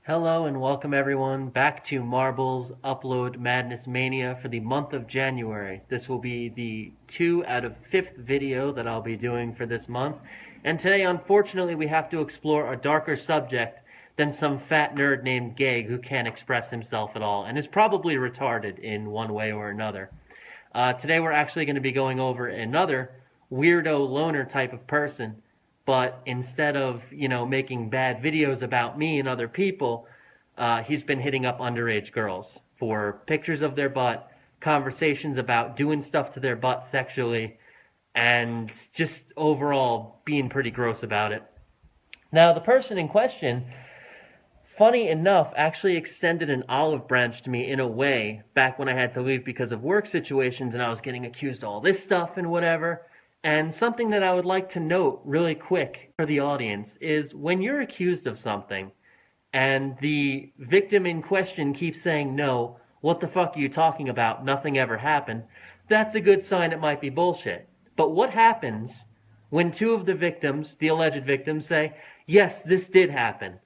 Hello and welcome everyone back to Marbles Upload Madness Mania for the month of January. This will be the 2 out of 5th video that I'll be doing for this month. And today, unfortunately, we have to explore a darker subject than some fat nerd named Gag who can't express himself at all and is probably retarded in one way or another. Today we're actually going to be going over another weirdo loner type of person, but instead of, making bad videos about me and other people, he's been hitting up underage girls for pictures of their butt, conversations about doing stuff to their butt sexually, and just overall being pretty gross about it. Now, the person in question, funny enough, actually extended an olive branch to me in a way back when I had to leave because of work situations and I was getting accused of all this stuff and whatever. And something that I would like to note really quick for the audience is when you're accused of something and the victim in question keeps saying, no, what the fuck are you talking about? Nothing ever happened. That's a good sign it might be bullshit. But what happens when two of the victims, the alleged victims, say, yes, this did happen?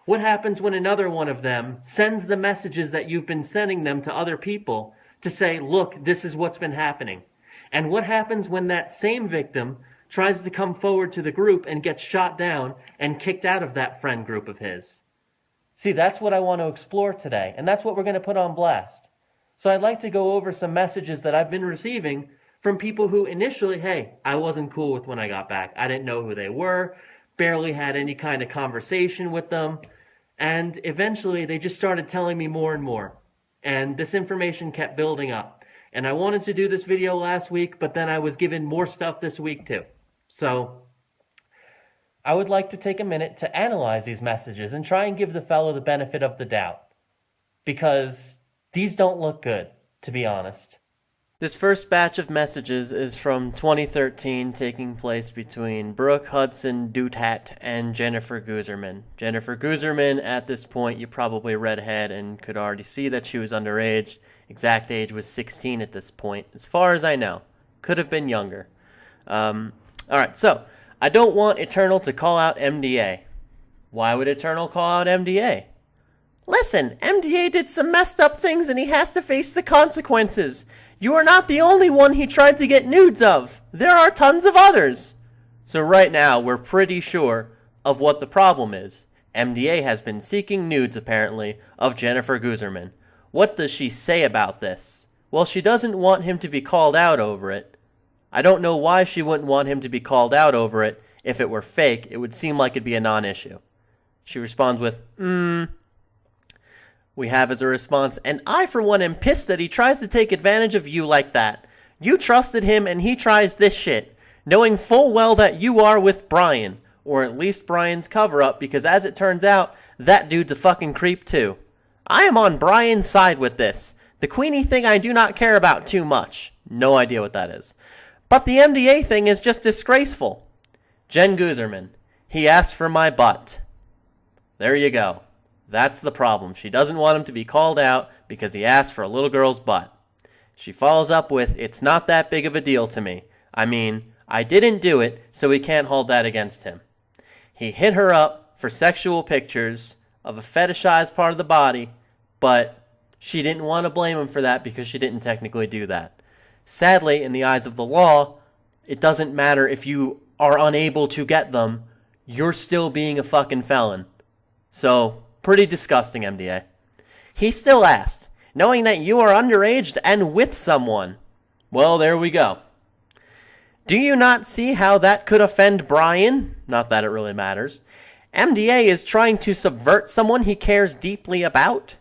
What happens when another one of them sends the messages that you've been sending them to other people to say, look, this is what's been happening? And what happens when that same victim tries to come forward to the group and gets shot down and kicked out of that friend group of his? See, that's what I want to explore today, and that's what we're going to put on blast. So I'd like to go over some messages that I've been receiving from people who initially, hey, I wasn't cool with when I got back. I didn't know who they were, barely had any kind of conversation with them, and eventually they just started telling me more and more. And this information kept building up. And I wanted to do this video last week, but then I was given more stuff this week too. So I would like to take a minute to analyze these messages and try and give the fellow the benefit of the doubt. Because these don't look good, to be honest. This first batch of messages is from 2013, taking place between Brooke Hudson Dutat and Jennifer Guzerman. Jennifer Guzerman, at this point, you probably read ahead and could already see that she was underage. Exact age was 16 at this point, as far as I know. Could have been younger. Alright, so, I don't want Eternal to call out MDA. Why would Eternal call out MDA? Listen, MDA did some messed up things and he has to face the consequences. You are not the only one he tried to get nudes of. There are tons of others. So right now, we're pretty sure of what the problem is. MDA has been seeking nudes, apparently, of Jennifer Guzerman. What does she say about this? Well, she doesn't want him to be called out over it. I don't know why she wouldn't want him to be called out over it. If it were fake, it would seem like it'd be a non-issue. She responds with, We have as a response, and I for one am pissed that he tries to take advantage of you like that. You trusted him and he tries this shit, knowing full well that you are with Brian, or at least Brian's cover-up, because as it turns out, that dude's a fucking creep too. I am on Brian's side with this. The Queenie thing I do not care about too much. No idea what that is. But the MDA thing is just disgraceful. Jen Guzerman, he asked for my butt. There you go. That's the problem. She doesn't want him to be called out because he asked for a little girl's butt. She follows up with, it's not that big of a deal to me. I mean, I didn't do it, so we can't hold that against him. He hit her up for sexual pictures of a fetishized part of the body, but she didn't want to blame him for that because she didn't technically do that. Sadly, in the eyes of the law, it doesn't matter if you are unable to get them, you're still being a fucking felon. So, pretty disgusting, MDA. He still asked, knowing that you are underage and with someone. Well, there we go. Do you not see how that could offend Brian? Not that it really matters. MDA is trying to subvert someone he cares deeply about.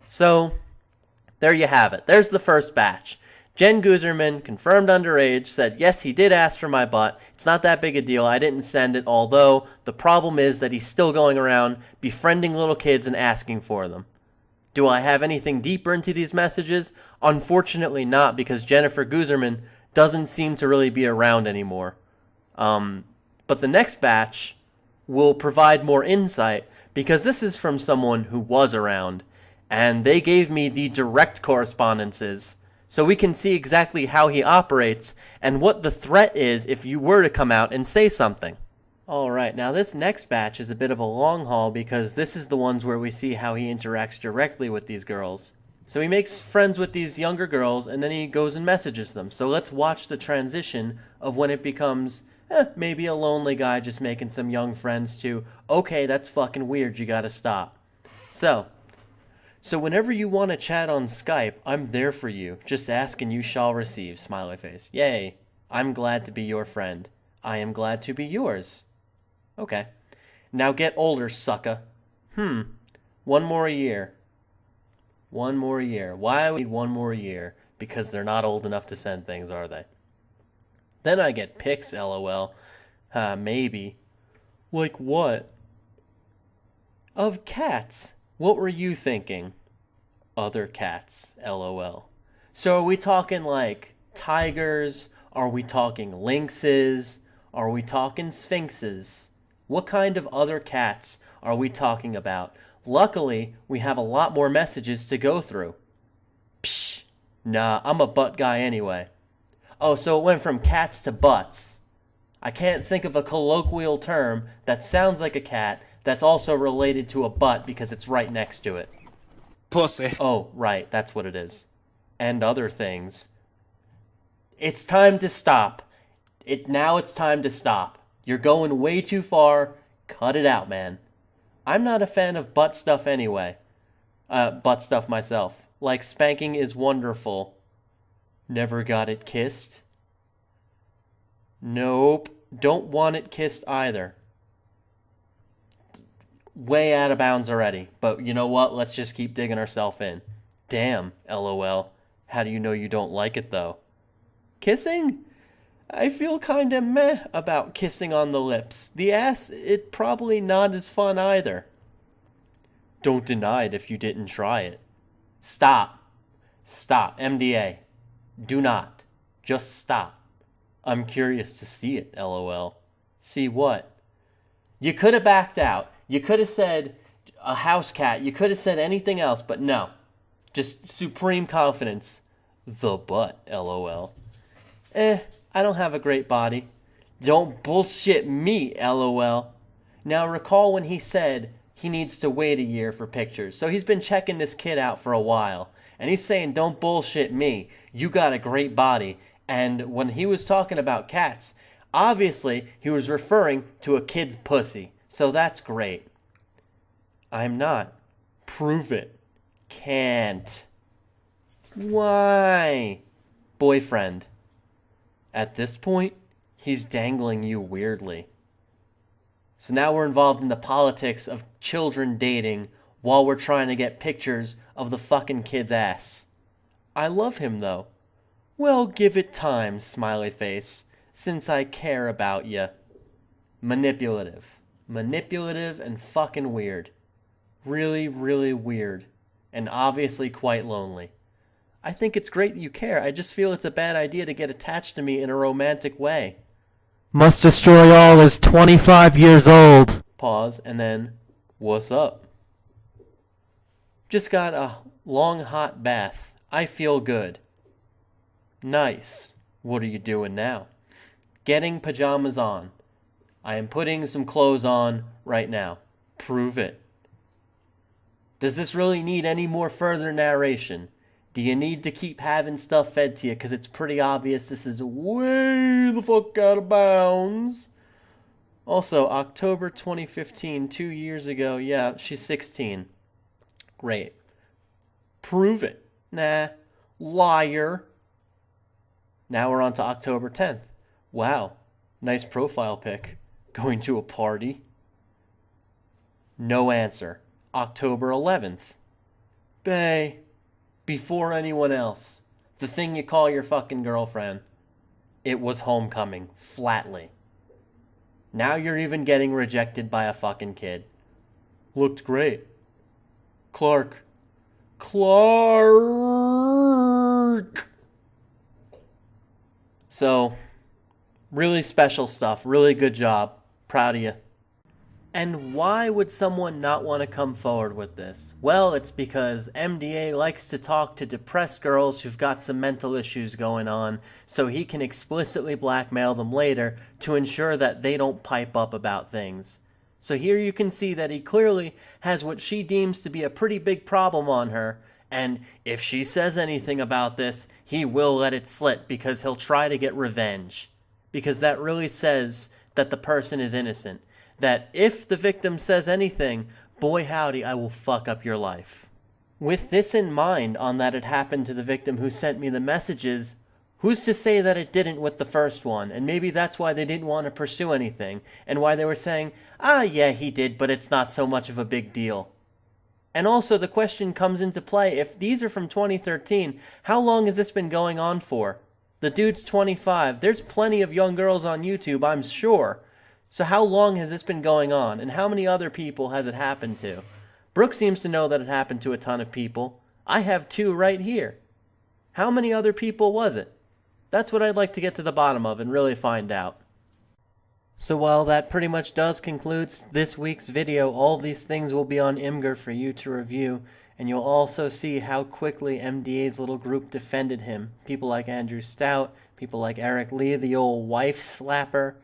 So, there you have it. There's the first batch. Jen Guzerman, confirmed underage, said, yes, he did ask for my butt. It's not that big a deal. I didn't send it, although the problem is that he's still going around befriending little kids and asking for them. Do I have anything deeper into these messages? Unfortunately not, because Jennifer Guzerman doesn't seem to really be around anymore. But the next batch will provide more insight, because this is from someone who was around, and they gave me the direct correspondences, so we can see exactly how he operates and what the threat is if you were to come out and say something. Alright, now this next batch is a bit of a long haul because this is the ones where we see how he interacts directly with these girls. So he makes friends with these younger girls and then he goes and messages them. So let's watch the transition of when it becomes maybe a lonely guy just making some young friends to, okay, that's fucking weird, you gotta stop. So whenever you want to chat on Skype, I'm there for you. Just ask and you shall receive, smiley face. Yay, I'm glad to be your friend. I am glad to be yours. Okay. Now get older, sucka. One more year. One more year. Why would we need one more year? Because they're not old enough to send things, are they? Then I get pics, lol. Maybe. Like what? Of cats. What were you thinking? Other cats, lol. So are we talking like tigers? Are we talking lynxes? Are we talking sphinxes? What kind of other cats are we talking about? Luckily, we have a lot more messages to go through. Psh, nah, I'm a butt guy anyway. Oh, so it went from cats to butts. I can't think of a colloquial term that sounds like a cat that's also related to a butt because it's right next to it. Pussy. Oh, right, that's what it is. And other things. It's time to stop. Now it's time to stop. You're going way too far. Cut it out, man. I'm not a fan of butt stuff anyway. Butt stuff myself. Like, spanking is wonderful. Never got it kissed? Nope. Don't want it kissed either. Way out of bounds already. But you know what? Let's just keep digging ourselves in. Damn, lol. How do you know you don't like it, though? Kissing? I feel kinda meh about kissing on the lips. The ass, it probably not as fun either. Don't deny it if you didn't try it. Stop. Stop. MDA. Do not. Just stop. I'm curious to see it, lol. See what? You could have backed out. You could have said a house cat. You could have said anything else, but no. Just supreme confidence. The butt, lol. I don't have a great body. Don't bullshit me, lol. Now recall when he said he needs to wait a year for pictures. So he's been checking this kid out for a while. And he's saying, don't bullshit me. You got a great body. And when he was talking about cats, obviously he was referring to a kid's pussy. So that's great. I'm not. Prove it. Can't. Why? Boyfriend. At this point, he's dangling you weirdly. So now we're involved in the politics of children dating while we're trying to get pictures of the fucking kid's ass. I love him though. Well, give it time, smiley face, since I care about ya. Manipulative. Manipulative and fucking weird. Really, really weird. And obviously quite lonely. I think it's great that you care. I just feel it's a bad idea to get attached to me in a romantic way. iMustDestroyAll is 25 years old. Pause, and then, what's up? Just got a long hot bath. I feel good. Nice. What are you doing now? Getting pajamas on. I am putting some clothes on right now. Prove it. Does this really need any more further narration? Do you need to keep having stuff fed to you? Because it's pretty obvious this is way the fuck out of bounds. Also, October 2015, 2 years ago. Yeah, she's 16. Great. Prove it. Nah. Liar. Now we're on to October 10th. Wow. Nice profile pic. Going to a party. No answer. October 11th. Bae. Before anyone else. The thing you call your fucking girlfriend. It was homecoming. Flatly. Now you're even getting rejected by a fucking kid. Looked great. Clark. So, really special stuff. Really good job. Proud of you. And why would someone not want to come forward with this? Well, it's because MDA likes to talk to depressed girls who've got some mental issues going on, so he can explicitly blackmail them later to ensure that they don't pipe up about things. So here you can see that he clearly has what she deems to be a pretty big problem on her, and if she says anything about this, he will let it slip because he'll try to get revenge. Because that really says that the person is innocent. That if the victim says anything, boy howdy, I will fuck up your life. With this in mind, on that it happened to the victim who sent me the messages, who's to say that it didn't with the first one? And maybe that's why they didn't want to pursue anything, and why they were saying, yeah, he did, but it's not so much of a big deal. And also the question comes into play, if these are from 2013, how long has this been going on for? The dude's 25, there's plenty of young girls on YouTube, I'm sure. So how long has this been going on, and how many other people has it happened to? Brooke seems to know that it happened to a ton of people. I have 2 right here. How many other people was it? That's what I'd like to get to the bottom of and really find out. So while that pretty much does conclude this week's video, all these things will be on Imgur for you to review, and you'll also see how quickly MDA's little group defended him. People like Andrew Stout, people like Eric Lee, the old wife slapper,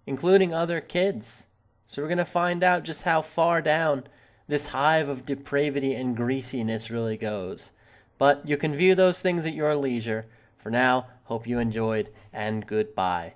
including other kids. So we're going to find out just how far down this hive of depravity and greasiness really goes. But you can view those things at your leisure. For now, hope you enjoyed, and goodbye.